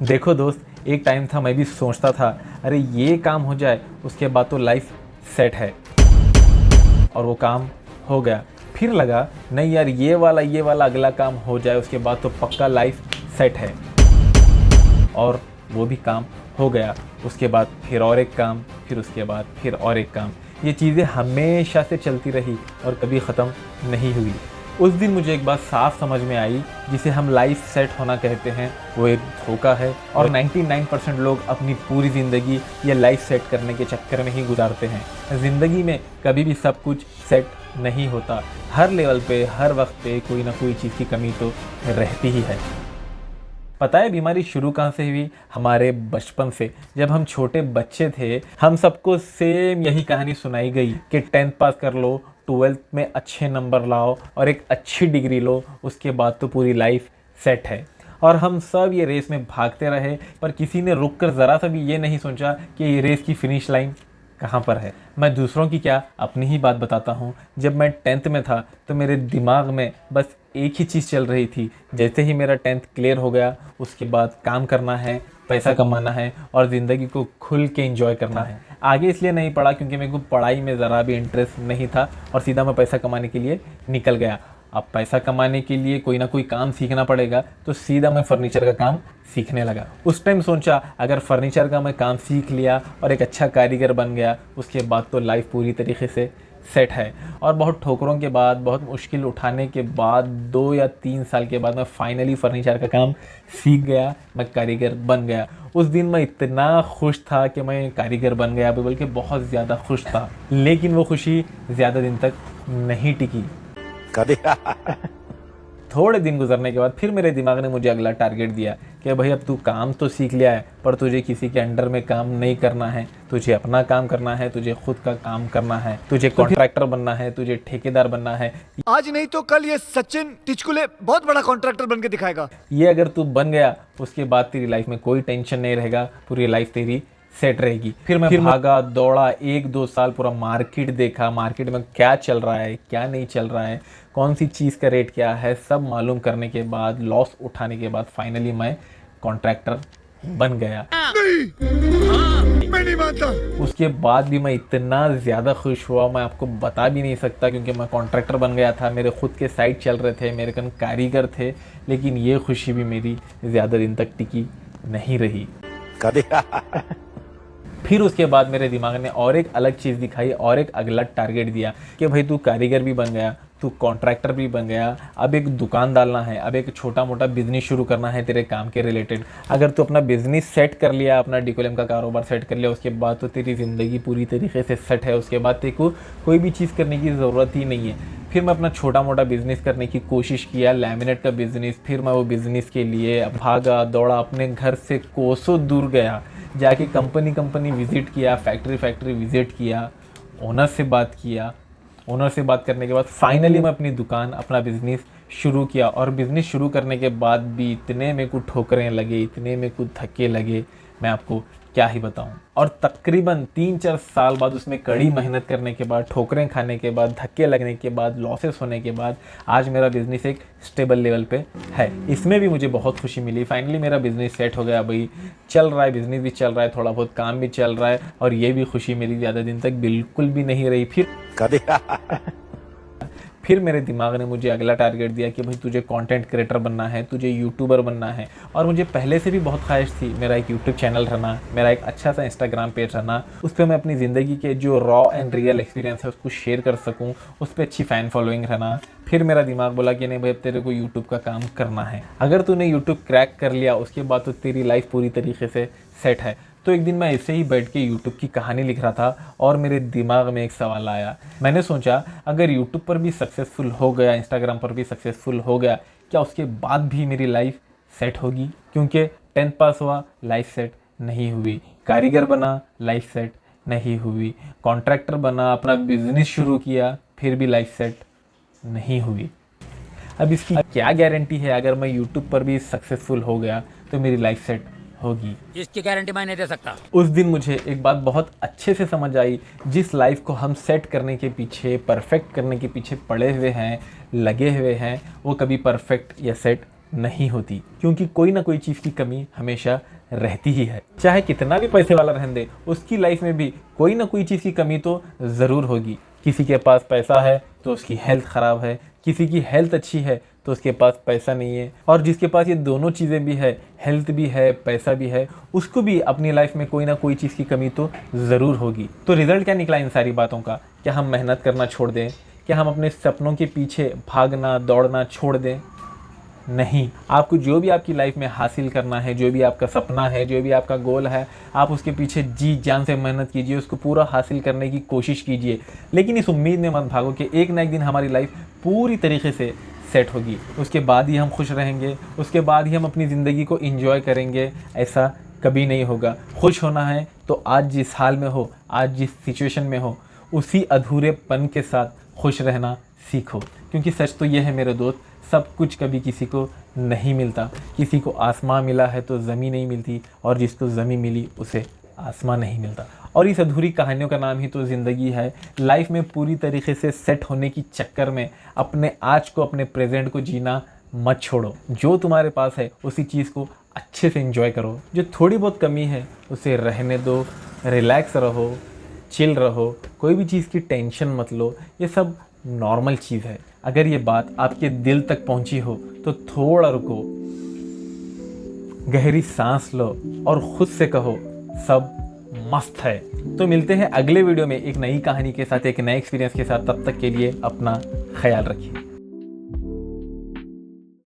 देखो दोस्त, एक टाइम था मैं भी सोचता था अरे ये काम हो जाए उसके बाद तो लाइफ सेट है। और वो काम हो गया। फिर लगा नहीं यार, ये वाला अगला काम हो जाए उसके बाद तो पक्का लाइफ सेट है। और वो भी काम हो गया। उसके बाद फिर और एक काम, फिर उसके बाद फिर और एक काम। ये चीज़ें हमेशा से चलती रही और कभी ख़त्म नहीं हुई। उस दिन मुझे एक बात साफ समझ में आई, जिसे हम लाइफ सेट होना कहते हैं वो एक धोखा है। और 99% लोग अपनी पूरी ज़िंदगी ये लाइफ सेट करने के चक्कर में ही गुजारते हैं। ज़िंदगी में कभी भी सब कुछ सेट नहीं होता। हर लेवल पे, हर वक्त पे कोई ना कोई चीज़ की कमी तो रहती ही है। पता है बीमारी शुरू कहाँ से हुई? हमारे बचपन से। जब हम छोटे बच्चे थे, हम सबको सेम यही कहानी सुनाई गई कि 10th पास कर लो, 12th में अच्छे नंबर लाओ और एक अच्छी डिग्री लो, उसके बाद तो पूरी लाइफ सेट है। और हम सब ये रेस में भागते रहे, पर किसी ने रुक कर ज़रा सा भी ये नहीं सोचा कि ये रेस की फिनिश लाइन कहाँ पर है। मैं दूसरों की क्या, अपनी ही बात बताता हूँ। जब मैं 10th में था तो मेरे दिमाग में बस एक ही चीज़ चल रही थी। जैसे ही मेरा 10th क्लियर हो गया, उसके बाद काम करना है, पैसा कमाना है और ज़िंदगी को खुल के एंजॉय करना है। आगे इसलिए नहीं पढ़ा क्योंकि मेरे को पढ़ाई में ज़रा भी इंटरेस्ट नहीं था और सीधा मैं पैसा कमाने के लिए निकल गया। अब पैसा कमाने के लिए कोई ना कोई काम सीखना पड़ेगा, तो सीधा मैं फर्नीचर का काम सीखने लगा। उस टाइम सोचा अगर फर्नीचर का मैं काम सीख लिया और एक अच्छा कारीगर बन गया, उसके बाद तो लाइफ पूरी तरीके से सेट है। और बहुत ठोकरों के बाद, बहुत मुश्किल उठाने के बाद 2 या 3 साल के बाद मैं फाइनली फर्नीचर का काम सीख गया, मैं कारीगर बन गया। उस दिन मैं इतना खुश था कि मैं कारीगर बन गया बोल के बहुत ज़्यादा खुश था। लेकिन वो खुशी ज़्यादा दिन तक नहीं टिकी। कभी थोड़े दिन गुजरने के बाद फिर मेरे दिमाग ने मुझे अगला टारगेट दिया कि भाई अब तू काम तो सीख लिया है, पर तुझे किसी के अंडर में काम नहीं करना है, तुझे अपना काम करना है, तुझे खुद का काम करना है, तुझे कॉन्ट्रैक्टर बनना है, तुझे ठेकेदार बनना है। आज नहीं तो कल ये सचिन टिचकुले बहुत बड़ा कॉन्ट्रैक्टर बन के दिखाएगा। ये अगर तू बन गया, उसके बाद तेरी लाइफ में कोई टेंशन नहीं रहेगा, पूरी लाइफ तेरी सेट रहेगी। फिर मैं भागा दौड़ा 1-2 साल, पूरा मार्केट देखा, मार्केट में क्या चल रहा है, क्या नहीं चल रहा है, कौन सी चीज़ का रेट क्या है, सब मालूम करने के बाद, लॉस उठाने के बाद फाइनली मैं कॉन्ट्रैक्टर बन गया। मैं नहीं मानता। उसके बाद भी मैं इतना ज़्यादा खुश हुआ, मैं आपको बता भी नहीं सकता, क्योंकि मैं कॉन्ट्रैक्टर बन गया था, मेरे खुद के साइट चल रहे थे, मेरे कन कारीगर थे। लेकिन ये खुशी भी मेरी ज़्यादा दिन तक टिकी नहीं रही। कभी फिर उसके बाद मेरे दिमाग ने और एक अलग चीज़ दिखाई और एक अगला टारगेट दिया कि भाई तू कारीगर भी बन गया, तू कॉन्ट्रैक्टर भी बन गया, अब एक दुकान डालना है, अब एक छोटा मोटा बिजनेस शुरू करना है तेरे काम के रिलेटेड। अगर तू अपना बिजनेस सेट कर लिया, अपना डिकोलम का कारोबार सेट कर लिया, उसके बाद तो तेरी ज़िंदगी पूरी तरीके से सेट है। उसके बाद तेरे को कोई भी चीज़ करने की ज़रूरत ही नहीं है। फिर मैं अपना छोटा मोटा बिजनेस करने की कोशिश किया, लैमिनेट का बिजनेस। फिर मैं वो बिजनेस के लिए भागा दौड़ा, अपने घर से कोसों दूर गया, जाके कंपनी विज़िट किया, फैक्ट्री विज़िट किया, ओनर से बात किया। ओनर से बात करने के बाद फाइनली मैं अपनी दुकान, अपना बिज़नेस शुरू किया। और बिज़नेस शुरू करने के बाद भी इतने मेरे को ठोकरें लगे, इतने मेरे को धक्के लगे, मैं आपको क्या ही बताऊं। और तकरीबन 3-4 साल बाद, उसमें कड़ी मेहनत करने के बाद, ठोकरें खाने के बाद, धक्के लगने के बाद, लॉसेस होने के बाद, आज मेरा बिज़नेस एक स्टेबल लेवल पे है। इसमें भी मुझे बहुत खुशी मिली। फाइनली मेरा बिज़नेस सेट हो गया, भाई चल रहा है, बिज़नेस भी चल रहा है, थोड़ा बहुत काम भी चल रहा है। और ये भी खुशी मेरी ज़्यादा दिन तक बिल्कुल भी नहीं रही। फिर मेरे दिमाग ने मुझे अगला टारगेट दिया कि भाई तुझे कंटेंट क्रिएटर बनना है, तुझे यूट्यूबर बनना है। और मुझे पहले से भी बहुत ख्वाहिश थी मेरा एक यूट्यूब चैनल रहना, मेरा एक अच्छा सा इंस्टाग्राम पेज रहना, उस पर मैं अपनी ज़िंदगी के जो रॉ एंड रियल एक्सपीरियंस है उसको शेयर कर सकूँ, उस पर अच्छी फ़ैन फॉलोइंग रहना। फिर मेरा दिमाग बोला कि नहीं भाई, अब तेरे को यूट्यूब का काम करना है। अगर तूने यूट्यूब क्रैक कर लिया, उसके बाद तो तेरी लाइफ पूरी तरीके से सेट है। तो एक दिन मैं ऐसे ही बैठ के यूट्यूब की कहानी लिख रहा था और मेरे दिमाग में एक सवाल आया। मैंने सोचा अगर यूट्यूब पर भी सक्सेसफुल हो गया, इंस्टाग्राम पर भी सक्सेसफुल हो गया, क्या उसके बाद भी मेरी लाइफ सेट होगी? क्योंकि 10th पास हुआ, लाइफ सेट नहीं हुई, कारीगर बना, लाइफ सेट नहीं हुई, कॉन्ट्रैक्टर बना, अपना बिजनेस शुरू किया, फिर भी लाइफ सेट नहीं हुई। अब इसकी क्या गारंटी है अगर मैं यूट्यूब पर भी सक्सेसफुल हो गया तो मेरी लाइफ सेट होगी? इसकी गारंटी मैं नहीं दे सकता। उस दिन मुझे एक बात बहुत अच्छे से समझ आई, जिस लाइफ को हम सेट करने के पीछे, परफेक्ट करने के पीछे पड़े हुए हैं, लगे हुए हैं, वो कभी परफेक्ट या सेट नहीं होती, क्योंकि कोई ना कोई चीज़ की कमी हमेशा रहती ही है। चाहे कितना भी पैसे वाला रहने दे, उसकी लाइफ में भी कोई ना कोई चीज़ की कमी तो ज़रूर होगी। किसी के पास पैसा है तो उसकी हेल्थ ख़राब है, किसी की हेल्थ अच्छी है तो उसके पास पैसा नहीं है, और जिसके पास ये दोनों चीज़ें भी है, हेल्थ भी है पैसा भी है, उसको भी अपनी लाइफ में कोई ना कोई चीज़ की कमी तो ज़रूर होगी। तो रिज़ल्ट क्या निकला इन सारी बातों का? क्या हम मेहनत करना छोड़ दें? क्या हम अपने सपनों के पीछे भागना दौड़ना छोड़ दें? नहीं, आपको जो भी आपकी लाइफ में हासिल करना है, जो भी आपका सपना है, जो भी आपका गोल है, आप उसके पीछे जी जान से मेहनत कीजिए, उसको पूरा हासिल करने की कोशिश कीजिए। लेकिन इस उम्मीद में मत भागो कि एक ना एक दिन हमारी लाइफ पूरी तरीके से सेट होगी, उसके बाद ही हम खुश रहेंगे, उसके बाद ही हम अपनी ज़िंदगी को एंजॉय करेंगे। ऐसा कभी नहीं होगा। खुश होना है तो आज जिस हाल में हो, आज जिस सिचुएशन में हो, उसी अधूरेपन के साथ खुश रहना सीखो। क्योंकि सच तो ये है मेरे दोस्त, सब कुछ कभी किसी को नहीं मिलता। किसी को आसमां मिला है तो ज़मीन नहीं मिलती, और जिसको ज़मीन मिली उसे आसमां नहीं मिलता। और इस अधूरी कहानियों का नाम ही तो ज़िंदगी है। लाइफ में पूरी तरीके से सेट होने की चक्कर में अपने आज को, अपने प्रेजेंट को जीना मत छोड़ो। जो तुम्हारे पास है उसी चीज़ को अच्छे से एंजॉय करो। जो थोड़ी बहुत कमी है उसे रहने दो, रिलैक्स रहो, चिल रहो, कोई भी चीज़ की टेंशन मत लो। ये सब नॉर्मल चीज़ है। अगर ये बात आपके दिल तक पहुंची हो तो थोड़ा रुको, गहरी सांस लो और खुद से कहो सब मस्त है। तो मिलते हैं अगले वीडियो में एक नई कहानी के साथ, एक नए एक्सपीरियंस के साथ। तब तक के लिए अपना ख्याल रखिए।